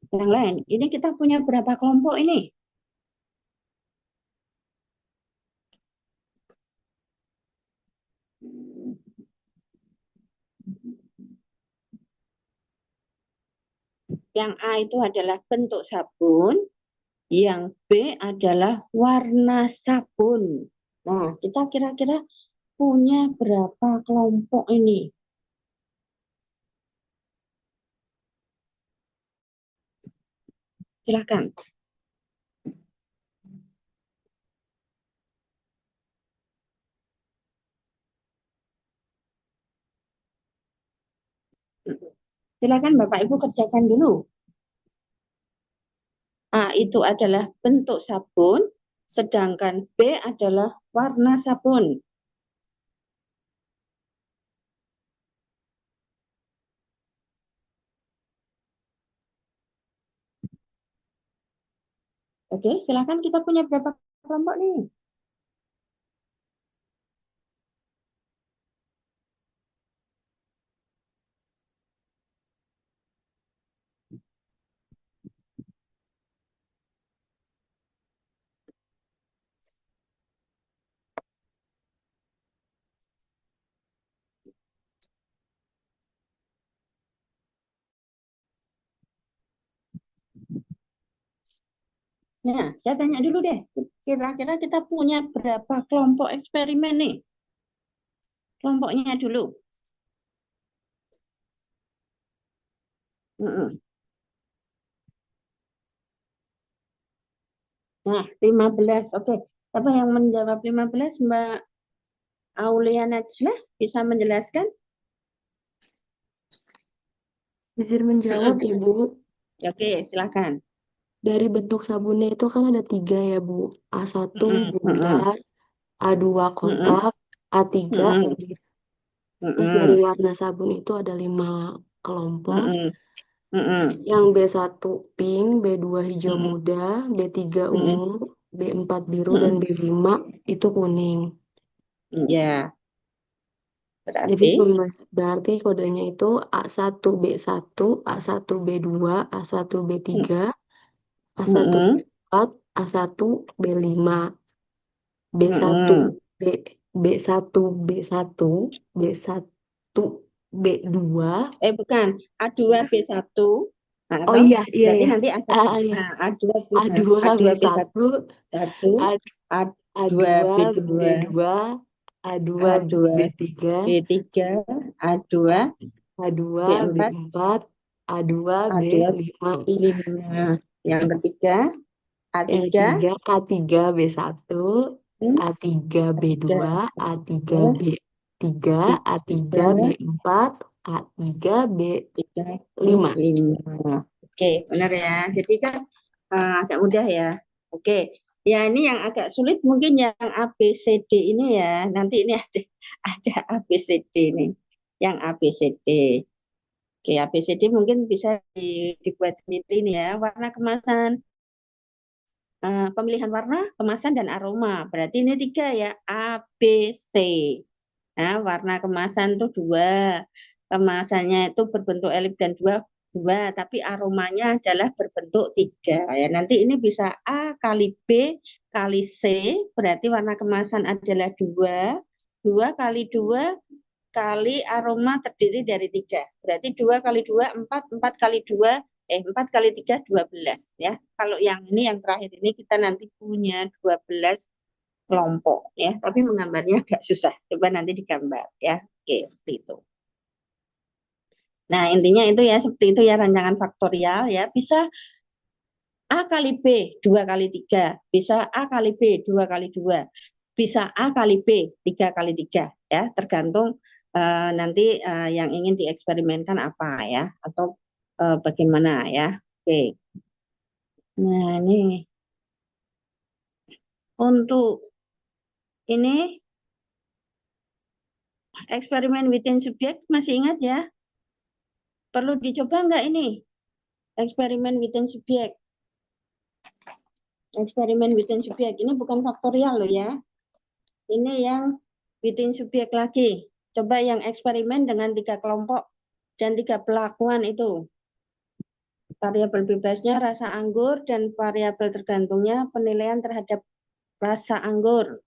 Yang lain, ini kita punya berapa kelompok ini? Yang A itu adalah bentuk sabun, yang B adalah warna sabun. Nah, kita kira-kira punya berapa kelompok ini? Silakan. Silakan Bapak Ibu kerjakan dulu. A itu adalah bentuk sabun, sedangkan B adalah warna sabun. Oke, silakan kita punya berapa kelompok nih? Nah, saya tanya dulu deh, kira-kira kita punya berapa kelompok eksperimen nih? Kelompoknya dulu. Nah, 15. Oke. Siapa yang menjawab 15? Mbak Aulia Najlah bisa menjelaskan? Izin menjawab, Ibu. Oke, silakan. Dari bentuk sabunnya itu kan ada 3 ya, Bu. A1 bulat, A2 kotak, A3 bulat. Terus dari warna sabun itu ada 5 kelompok. Yang B1 pink, B2 hijau muda, B3 ungu, B4 biru, dan B5 itu kuning. Ya, Jadi berarti berarti kodenya itu A1 B1, A1 B2, A1 B3, A1 B4, A1 B5, B1 B B1 B1, B1 B2. bukan A2 B1. Nah, Oh toh? iya Berarti ya. nanti ada Iya. A2 A2 A2 B1, B1, A2 A2 B2, B2, A2 A2 B3, B3, A2 A2 B4, B4, A2 A2 B5. 5. Yang ketiga Yang A3, ketiga A3 B1, A3 B2, A3 B3, A3 B4, A3 B5. 5. Oke, benar ya. Jadi kan agak mudah ya. Oke. Ya, ini yang agak sulit mungkin yang ABCD ini ya. Nanti ini ada ABCD ini. Yang ABCD. Oke, ABCD mungkin bisa dibuat sendiri nih ya. Warna kemasan, pemilihan warna, kemasan, dan aroma. Berarti ini 3 ya, A, B, C. Nah, warna kemasan itu 2. Kemasannya itu berbentuk elip dan 2, tapi aromanya adalah berbentuk 3. Ya, nanti ini bisa A kali B kali C, berarti warna kemasan adalah 2. 2 kali 2 kali aroma terdiri dari 3. Berarti 2 kali 2, 4. 4 kali 2, 4 kali 3, 12. Ya. Kalau yang ini, yang terakhir ini, kita nanti punya 12 kelompok ya, tapi menggambarnya agak susah. Coba nanti digambar ya. Oke, seperti itu. Nah, intinya itu ya, seperti itu ya, rancangan faktorial ya. Bisa A kali B 2 kali 3, bisa A kali B 2 kali 2, bisa A kali B 3 kali 3 ya, tergantung nanti yang ingin dieksperimenkan apa ya, atau bagaimana ya. Oke. Nah, ini untuk ini eksperimen within subjek masih ingat ya? Perlu dicoba nggak ini? Eksperimen within subjek. Eksperimen within subjek ini bukan faktorial loh ya. Ini yang within subjek lagi. Coba yang eksperimen dengan 3 kelompok dan 3 pelakuan itu. Variabel bebasnya rasa anggur dan variabel tergantungnya penilaian terhadap rasa anggur.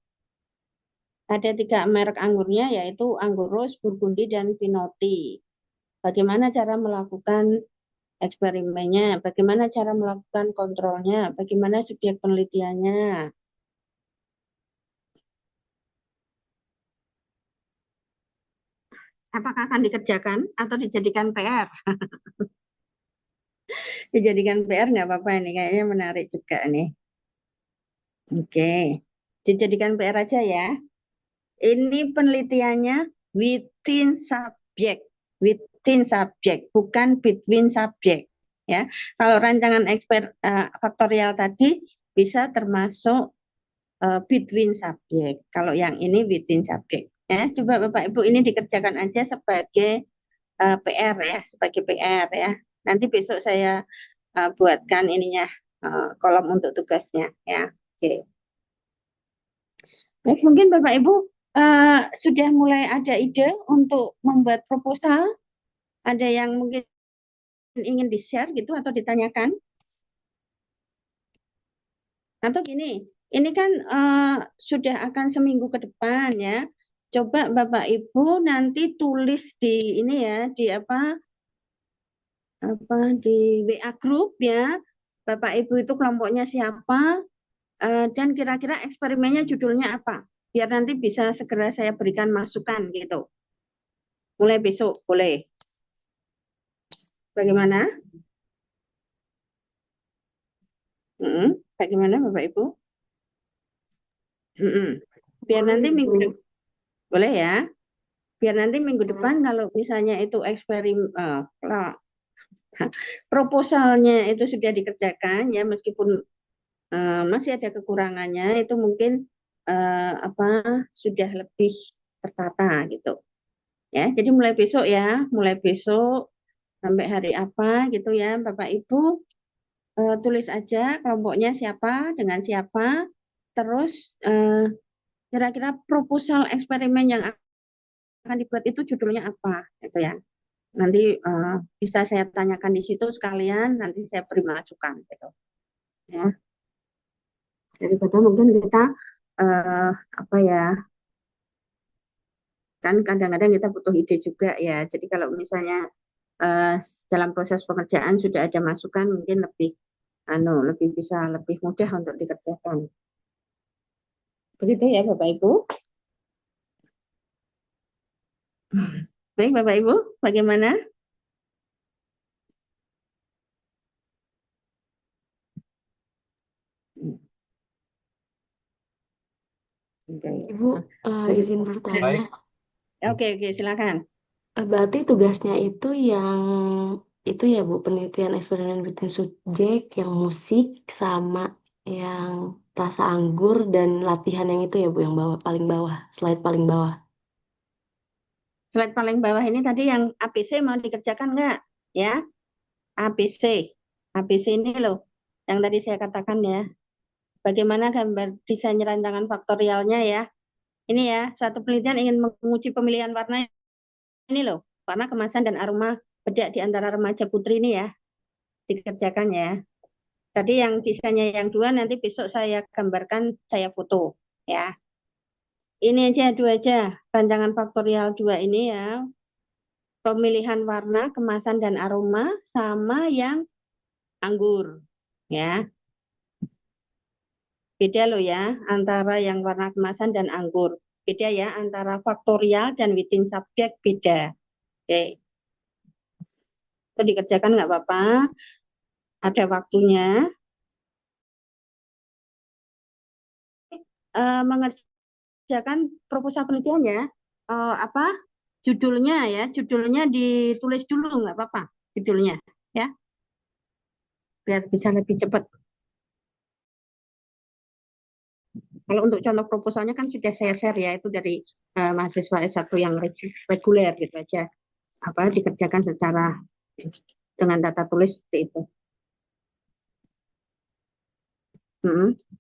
Ada 3 merek anggurnya, yaitu anggur Rose, Burgundy, dan Pinoti. Bagaimana cara melakukan eksperimennya, bagaimana cara melakukan kontrolnya, bagaimana subjek penelitiannya. Apakah akan dikerjakan atau dijadikan PR? Dijadikan PR nggak apa-apa, ini kayaknya menarik juga nih. Oke, dijadikan PR aja ya. Ini penelitiannya within subject, bukan between subject. Ya, kalau rancangan faktorial tadi bisa termasuk between subject. Kalau yang ini within subject. Ya, coba Bapak Ibu ini dikerjakan aja sebagai PR ya, sebagai PR ya. Nanti besok saya buatkan ininya kolom untuk tugasnya ya. Oke. Baik, mungkin Bapak Ibu sudah mulai ada ide untuk membuat proposal. Ada yang mungkin ingin di-share gitu atau ditanyakan? Atau gini, ini kan sudah akan seminggu ke depan ya. Coba Bapak Ibu nanti tulis di ini ya, di di WA group ya. Bapak Ibu itu kelompoknya siapa, dan kira-kira eksperimennya judulnya apa. Biar nanti bisa segera saya berikan masukan gitu. Mulai besok, boleh. Bagaimana? Bagaimana Bapak Ibu? Biar nanti minggu depan, boleh ya? Biar nanti minggu depan kalau misalnya itu eksperimen, proposalnya itu sudah dikerjakan ya, meskipun masih ada kekurangannya, itu mungkin sudah lebih tertata gitu ya. Jadi mulai besok ya, mulai besok sampai hari apa gitu ya, Bapak Ibu tulis aja kelompoknya siapa dengan siapa, terus kira-kira proposal eksperimen yang akan dibuat itu judulnya apa gitu ya. Nanti bisa saya tanyakan di situ sekalian, nanti saya beri masukan gitu ya. Daripada mungkin kita apa ya, kan kadang-kadang kita butuh ide juga ya. Jadi kalau misalnya dalam proses pengerjaan sudah ada masukan, mungkin lebih bisa lebih mudah untuk dikerjakan. Begitu ya Bapak Ibu. Baik Bapak Ibu, bagaimana? Ibu, izin bertanya. Oke, silakan. Berarti tugasnya itu yang itu ya Bu, penelitian eksperimen bikin subjek, yang musik, sama yang rasa anggur, dan latihan yang itu ya Bu, yang paling bawah, slide paling bawah. Slide paling bawah ini tadi yang ABC mau dikerjakan nggak? Ya, ABC. ABC ini loh, yang tadi saya katakan ya. Bagaimana gambar desain rancangan faktorialnya ya. Ini ya, suatu penelitian ingin menguji pemilihan warna ini loh. Warna, kemasan, dan aroma bedak di antara remaja putri ini ya. Dikerjakan ya. Tadi yang desainnya yang 2 nanti besok saya gambarkan, saya foto ya. Ini aja 2 aja. Rancangan faktorial 2 ini ya. Pemilihan warna, kemasan, dan aroma sama yang anggur ya. Beda loh ya antara yang warna kemasan dan anggur. Beda ya antara faktorial dan within subject, beda. Oke. Itu dikerjakan nggak apa-apa. Ada waktunya. Mengerjakan proposal penelitian ya. Judulnya ya, judulnya ditulis dulu nggak apa-apa judulnya ya. Biar bisa lebih cepat. Kalau untuk contoh proposalnya kan sudah saya share ya, itu dari mahasiswa S1 yang reguler gitu aja. Dikerjakan secara dengan data tulis seperti itu.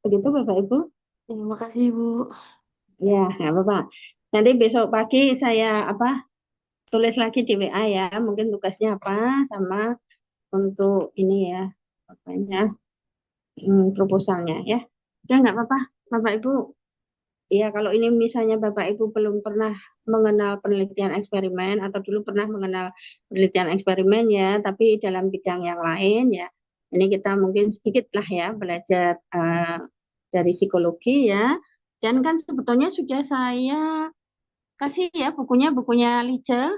Begitu Bapak Ibu. Terima kasih Ibu. Ya, nggak apa-apa. Nanti besok pagi saya tulis lagi di WA ya, mungkin tugasnya apa sama untuk ini ya, proposalnya ya. Ya nggak apa-apa, Bapak Ibu. Ya kalau ini misalnya Bapak Ibu belum pernah mengenal penelitian eksperimen atau dulu pernah mengenal penelitian eksperimen ya, tapi dalam bidang yang lain ya, ini kita mungkin sedikit lah ya belajar dari psikologi ya. Dan kan sebetulnya sudah saya kasih ya bukunya Lice.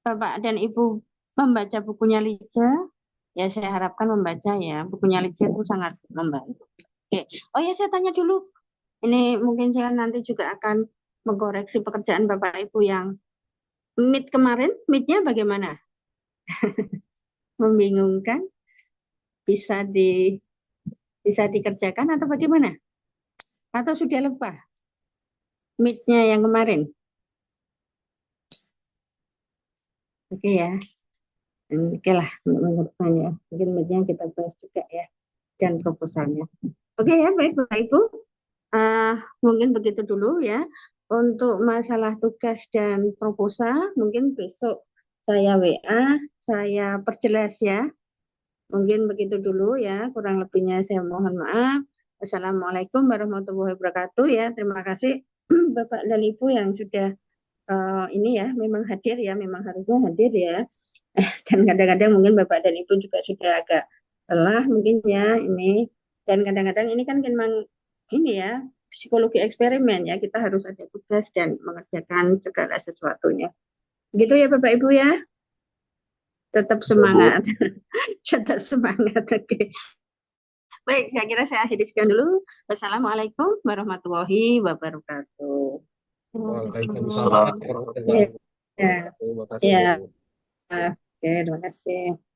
Bapak dan Ibu membaca bukunya Lice, ya saya harapkan membaca ya. Bukunya Lice itu sangat membantu. Oke. Oh ya, saya tanya dulu. Ini mungkin saya nanti juga akan mengkoreksi pekerjaan Bapak Ibu yang meet kemarin. Meetnya bagaimana? Membingungkan? Bisa dikerjakan atau bagaimana? Atau sudah lupa meetnya yang kemarin? Oke ya. Oke lah, ya. Mungkin meetnya kita bahas juga ya. Dan proposalnya. Oke ya, baik Bapak Ibu. Mungkin begitu dulu ya. Untuk masalah tugas dan proposal, mungkin besok saya WA, saya perjelas ya. Mungkin begitu dulu ya, kurang lebihnya saya mohon maaf. Assalamualaikum warahmatullahi wabarakatuh ya. Terima kasih Bapak dan Ibu yang sudah ini ya, memang hadir ya, memang harusnya hadir ya. Dan kadang-kadang mungkin Bapak dan Ibu juga sudah agak lelah mungkin ya ini. Dan kadang-kadang ini kan memang ini ya, psikologi eksperimen ya, kita harus ada tugas dan mengerjakan segala sesuatunya. Gitu ya Bapak Ibu ya, tetap Bu. semangat, tetap semangat. Oke. Baik, saya kira saya akhiri sekian dulu. Wassalamualaikum warahmatullahi wabarakatuh. Waalaikumsalam warahmatullahi Ya, wabarakatuh. Terima kasih, ya, Bu. oke, terima kasih.